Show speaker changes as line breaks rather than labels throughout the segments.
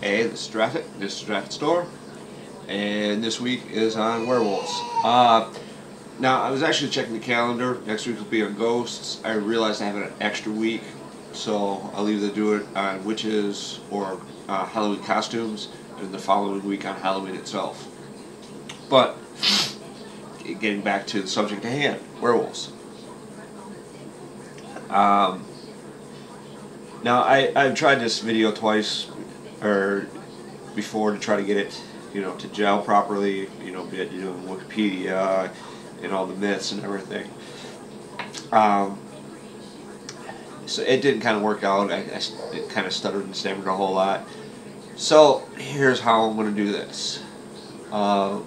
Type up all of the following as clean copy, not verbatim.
Hey, this is draffet. This is draffet store, and this week is on werewolves. Now I was actually checking the calendar. Next week will be on ghosts. I realized I have an extra week, so I'll either do it on witches or Halloween costumes, and the following week on Halloween itself. But getting back to the subject at hand, werewolves. Um, Now I've tried this video twice or before to try to get it, to gel properly, be it, Wikipedia and all the myths and everything. Um, so it didn't kind of work out. It kind of stuttered and stammered a whole lot. So here's how I'm going to do this. Uh,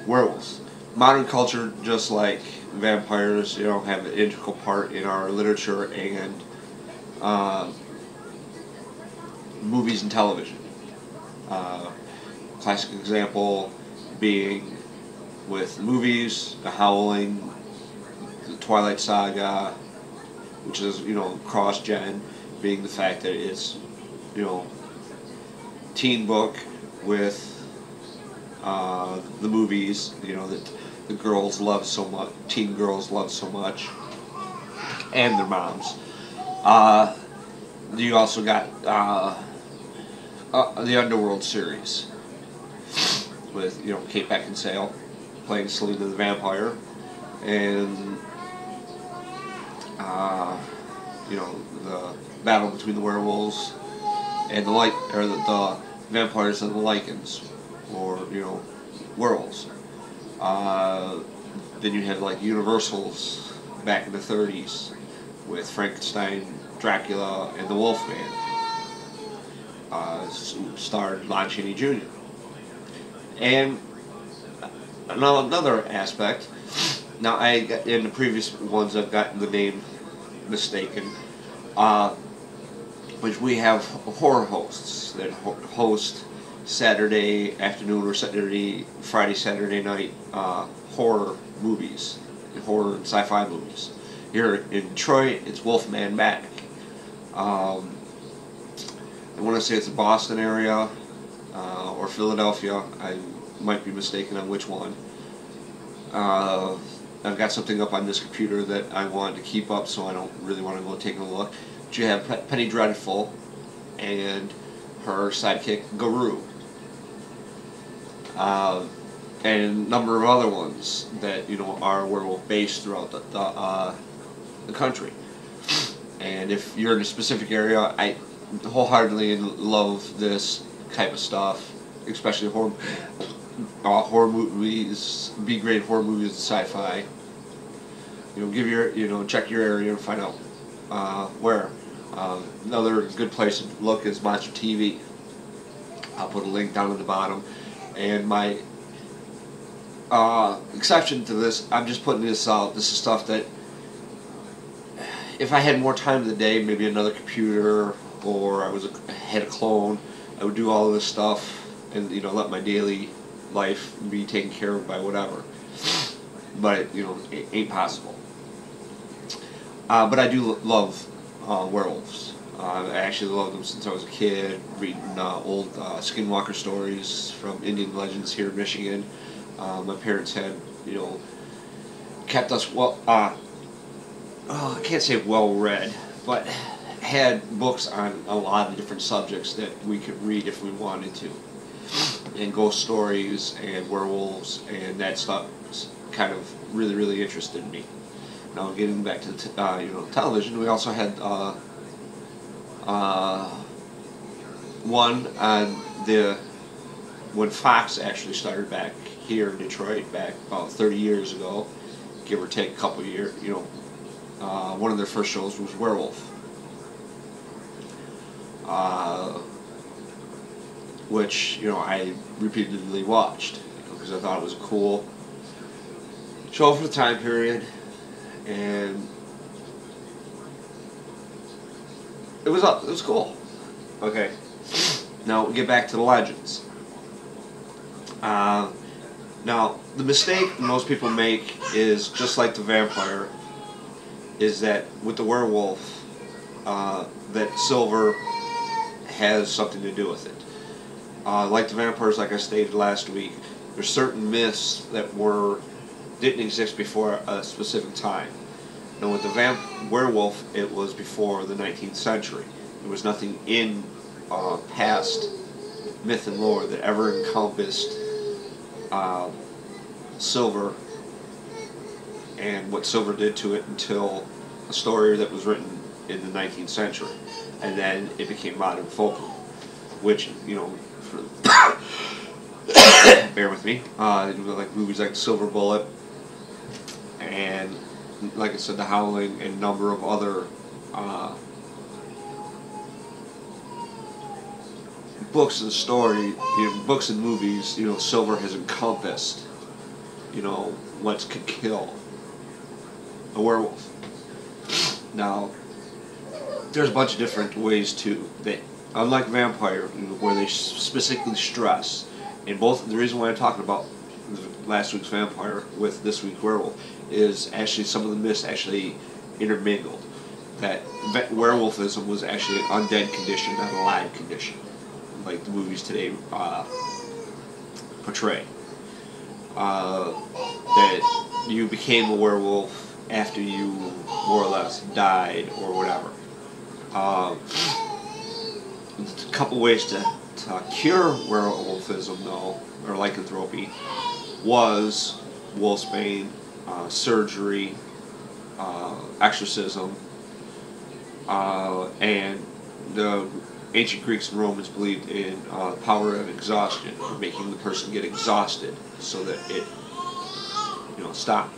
Werewolves. Modern culture, just like vampires, have an integral part in our literature and uh, movies and television. Classic example being with movies, The Howling, the Twilight Saga, which is, cross-gen, being the fact that it's, teen book with the movies, that the girls love so much, teen girls love so much, and their moms. You also got the Underworld series with, Kate Beckinsale playing Selena the Vampire, and the battle between the werewolves and the vampires and the lichens, or werewolves. Then you had like Universal's back in the 30s with Frankenstein, Dracula, and the Wolfman. Starred Lon Chaney Jr. And another aspect. Now, in the previous ones I've gotten the name mistaken. Which we have horror hosts that host Saturday afternoon or Friday, Saturday night horror movies, horror and sci-fi movies. Here in Detroit, it's Wolfman Back. I want to say it's the Boston area or Philadelphia. I might be mistaken on which one. I've got something up on this computer that I want to keep up, so I don't really want to go take a look. But you have Penny Dreadful and her sidekick Guru. And a number of other ones that are werewolf based throughout the country. And if you're in a specific area, I wholeheartedly love this type of stuff, especially horror movies, B-grade horror movies and sci-fi. Check your area and find out where. Another good place to look is Monster TV. I'll put a link down at the bottom. And my exception to this, I'm just putting this out. This is stuff that, if I had more time in the day, maybe another computer, or had a clone, I would do all of this stuff and let my daily life be taken care of by whatever. But it ain't possible. But I do love werewolves. I actually loved them since I was a kid, reading old skinwalker stories from Indian legends here in Michigan. My parents had, kept us I can't say well read, but had books on a lot of different subjects that we could read if we wanted to. And ghost stories and werewolves and that stuff kind of really, really interested me. Now, getting back to television, we also had one on when Fox actually started back here in Detroit back about 30 years ago, give or take a couple of years. One of their first shows was Werewolf, which I repeatedly watched because I thought it was a cool show for the time period. And it was cool. Okay, now we get back to the legends. Now the mistake most people make is, just like the vampire, is that with the werewolf, that silver has something to do with it. Like the vampires, like I stated last week, there's certain myths that didn't exist before a specific time. And with the werewolf, it was before the 19th century. There was nothing in past myth and lore that ever encompassed silver and what silver did to it until a story that was written in the 19th century, and then it became modern folklore, which, you know, bear with me, like movies like Silver Bullet, and like I said, The Howling, and a number of other books and books and movies. You know, silver has encompassed, you know, what could kill a werewolf. Now, there's a bunch of different ways that, unlike vampire, where they specifically stress, and both, the reason why I'm talking about last week's vampire with this week's werewolf is actually some of the myths actually intermingled. That werewolfism was actually an undead condition, not a live condition, like the movies today portray. That you became a werewolf after you more or less died or whatever. A couple ways to cure werewolfism, though, or lycanthropy, was wolfsbane, surgery, exorcism, and the ancient Greeks and Romans believed in the power of exhaustion, or making the person get exhausted so that it, you know, stopped.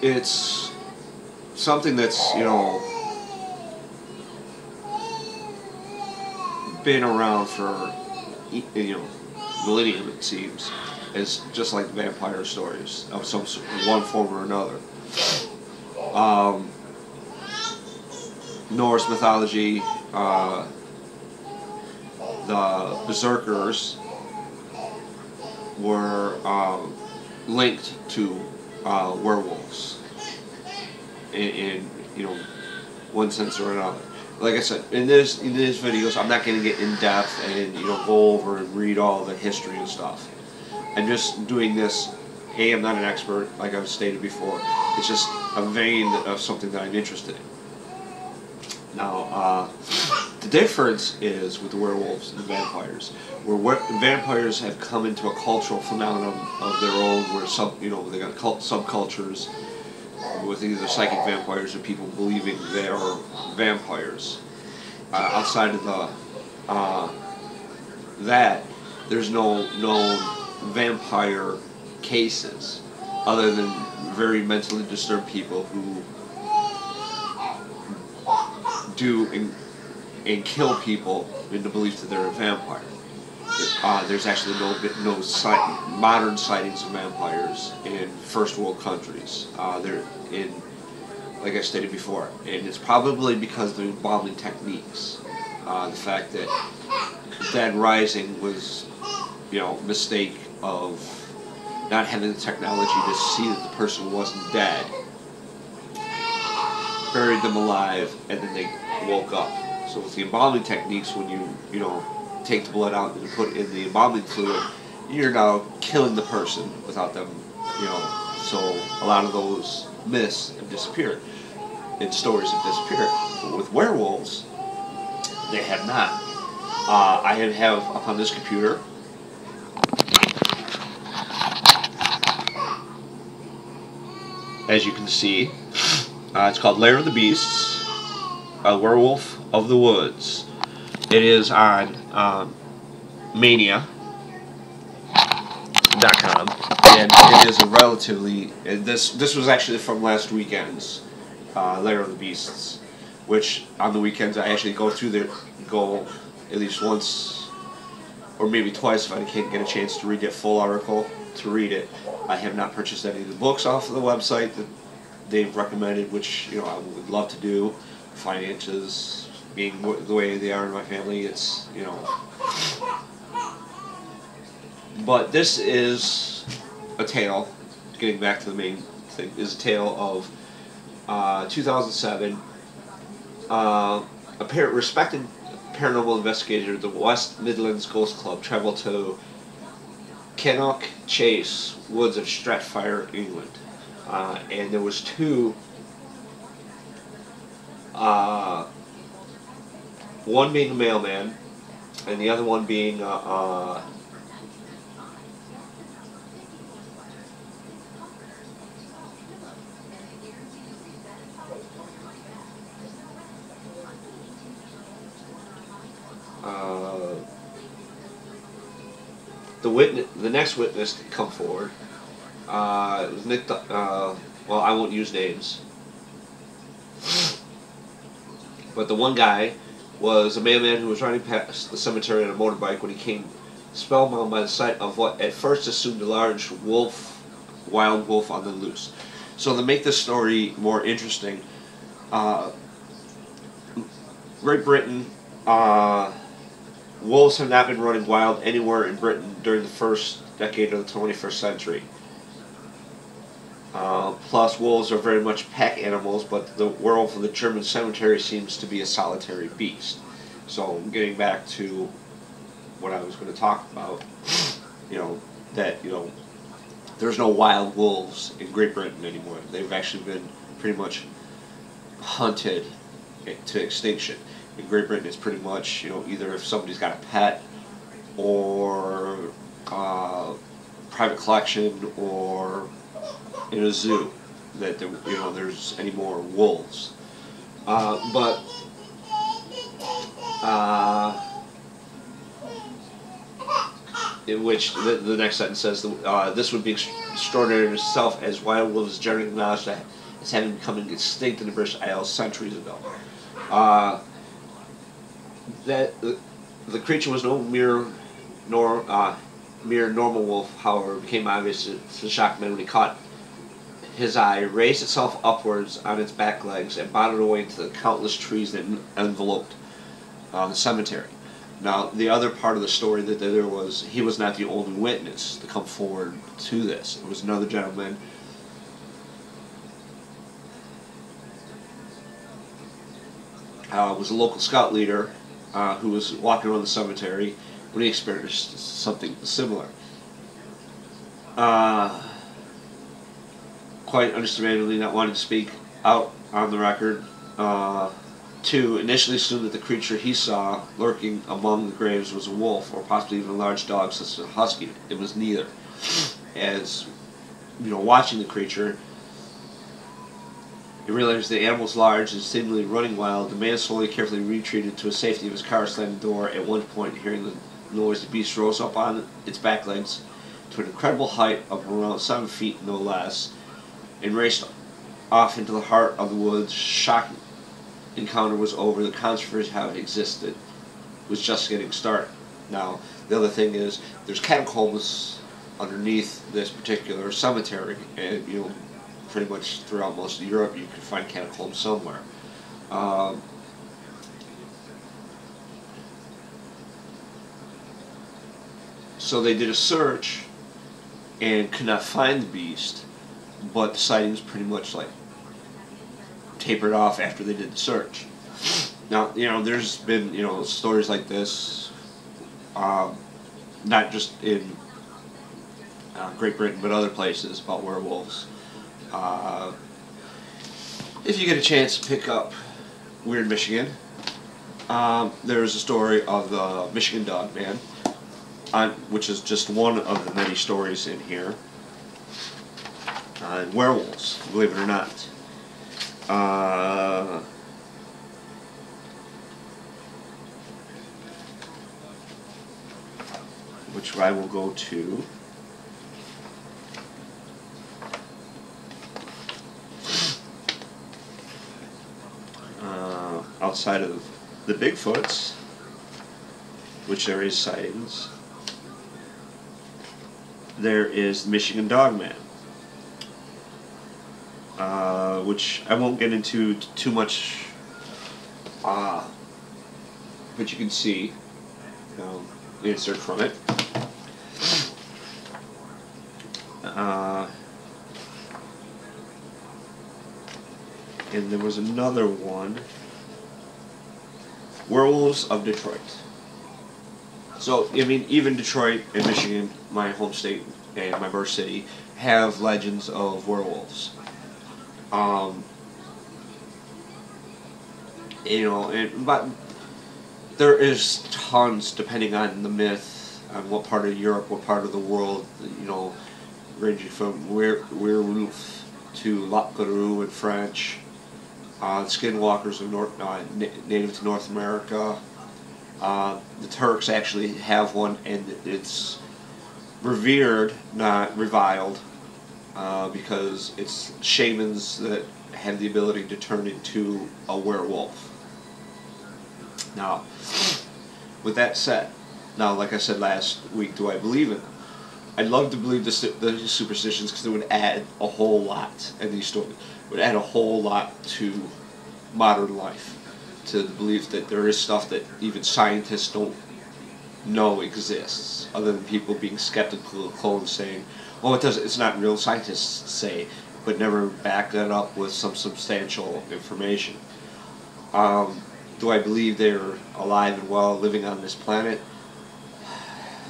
It's something that's, you know, been around for, you know, millennium, it seems. It's just like vampire stories of one form or another. Norse mythology, the berserkers were linked to werewolves in, you know, one sense or another. Like I said, in these videos, I'm not going to get in depth and, you know, go over and read all the history and stuff. I'm just doing this. Hey, I'm not an expert, like I've stated before. It's just a vein of something that I'm interested in. Now, the difference is with the werewolves and the vampires, where vampires have come into a cultural phenomenon of their own, where they got subcultures with either psychic vampires or people believing they are vampires. Outside of that, there's no known vampire cases, other than very mentally disturbed people who do and kill people in the belief that they're a vampire. There's actually no modern sightings of vampires in first world countries. They're in, like I stated before, and it's probably because of the embalming techniques. The fact that dead rising was, you know, mistake of not having the technology to see that the person wasn't dead, buried them alive, and then they woke up. So with the embalming techniques, when you know, take the blood out and put it in the embalming fluid, you're now killing the person without them, you know. So a lot of those myths have disappeared, and stories have disappeared. But with werewolves, they have not. I have up on this computer as you can see, it's called Lair of the Beasts, a Werewolf of the Woods. It is on Mania.com, and it is a relatively, this was actually from last weekend's Lair of the Beasts, which on the weekends I actually go at least once or maybe twice if I can't get a chance to read that full article, to read it. I have not purchased any of the books off of the website that they've recommended, which, you know, I would love to do. Finances being the way they are in my family, it's, you know. But this is a tale, getting back to the main thing, is a tale of 2007, A respected paranormal investigator of the West Midlands Ghost Club traveled to Cannock Chase woods of Stratford, England, and there was two. One being a mailman, and the other one being the next witness to come forward. It was Nick. Well, I won't use names, but the one guy was a mailman who was riding past the cemetery on a motorbike when he came spellbound by the sight of what at first assumed a large wild wolf on the loose. So to make this story more interesting, Great Britain, wolves have not been running wild anywhere in Britain during the first decade of the 21st century. Plus, wolves are very much pack animals, but the werewolf of the German cemetery seems to be a solitary beast. So, getting back to what I was going to talk about, there's no wild wolves in Great Britain anymore. They've actually been pretty much hunted to extinction. In Great Britain, it's pretty much, either if somebody's got a pet or private collection or in a zoo that there's any more wolves. In which the next sentence says this would be extraordinary in itself, as wild wolves generally acknowledged as having become extinct in the British Isles centuries ago. That the creature was no mere normal wolf, however, became obvious to the shocked man when he caught his eye, raised itself upwards on its back legs, and bounded away into the countless trees that enveloped the cemetery. Now, the other part of the story that there was, he was not the only witness to come forward to this. There was another gentleman was a local scout leader who was walking around the cemetery when he experienced something similar. Quite understandably not wanting to speak out on the record, to initially assume that the creature he saw lurking among the graves was a wolf or possibly even a large dog such as a husky. It was neither. As watching the creature, he realized the animal was large and seemingly running wild. The man slowly, carefully retreated to the safety of his car slamming door. At one point, hearing the noise, the beast rose up on its back legs to an incredible height of around 7 feet, no less, and raced off into the heart of the woods. Shocking encounter was over. The controversy how it existed was just getting started. Now, the other thing is, there's catacombs underneath this particular cemetery, and pretty much throughout most of Europe you can find catacombs somewhere. So they did a search and could not find the beast, but the sightings pretty much tapered off after they did the search. Now, there's been, stories like this, not just in Great Britain, but other places about werewolves. If you get a chance to pick up Weird Michigan, there's a story of the Michigan Dog Man, which is just one of the many stories in here, on werewolves, believe it or not. Which I will go to. Outside of the Bigfoots, which there is sightings, there is the Michigan Dog Man, which I won't get into too much, but you can see, insert from it. And there was another one. Werewolves of Detroit. So, I mean, even Detroit and Michigan, my home state and my birth city, have legends of werewolves. You know, but there is tons, depending on the myth, on what part of Europe, what part of the world, you know, ranging from werewolf to loup-garou in French, skinwalkers of native to North America. The Turks actually have one, and it's revered, not reviled, because it's shamans that have the ability to turn into a werewolf. Now, with that said, now, like I said last week, do I believe in them? I'd love to believe the superstitions, because it would add a whole lot, and these stories would add a whole lot to modern life, to the belief that there is stuff that even scientists don't know exists, other than people being skeptical and saying, "Oh, it's not real." Scientists say, but never back that up with some substantial information. Do I believe they're alive and well, living on this planet?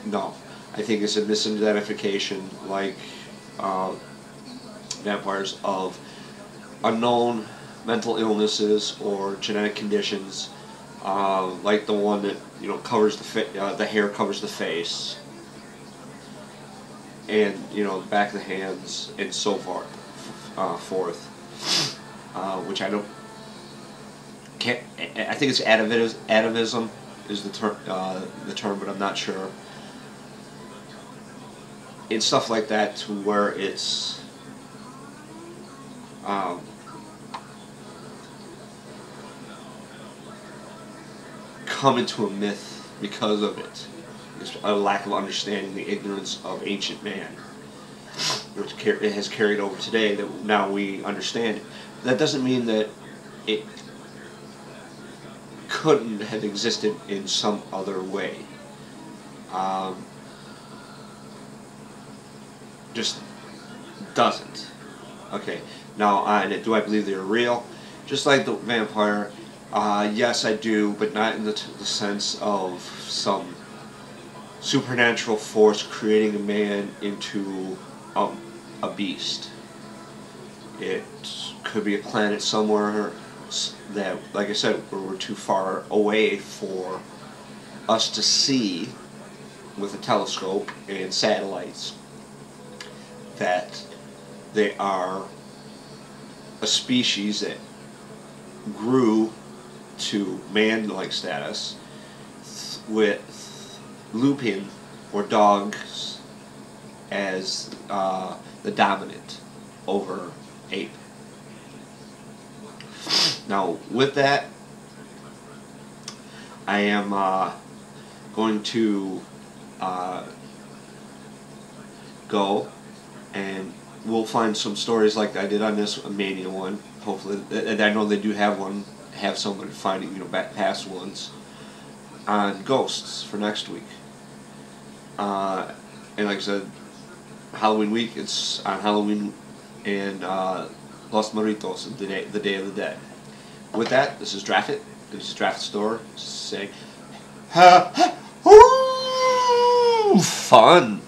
No. I think it's a misidentification, like vampires, of unknown mental illnesses or genetic conditions, like the one that, you know, covers the hair covers the face, and, you know, the back of the hands, and so forth, which I don't. I think it's atavism is the term, but I'm not sure. And stuff like that, to where it's come into a myth because of it. It's a lack of understanding, the ignorance of ancient man, which it has carried over today, that now we understand it. That doesn't mean that it couldn't have existed in some other way. Just doesn't. Okay, now do I believe they're real? Just like the vampire, yes I do, but not in the sense of some supernatural force creating a man into a beast. It could be a planet somewhere that, like I said, we're too far away for us to see with a telescope and satellites, that they are a species that grew to man-like status with lupin, or dogs, as the dominant over ape. Now, with that, I am going to go, and we'll find some stories like I did on this Mania one. Hopefully, and I know they do have someone finding, you know, past ones on ghosts for next week. And like I said, Halloween week, it's on Halloween and Los Moritos, the Day of the Dead. With that, this is Draffet. This is Draffet Store saying, ha, ha, woo, fun.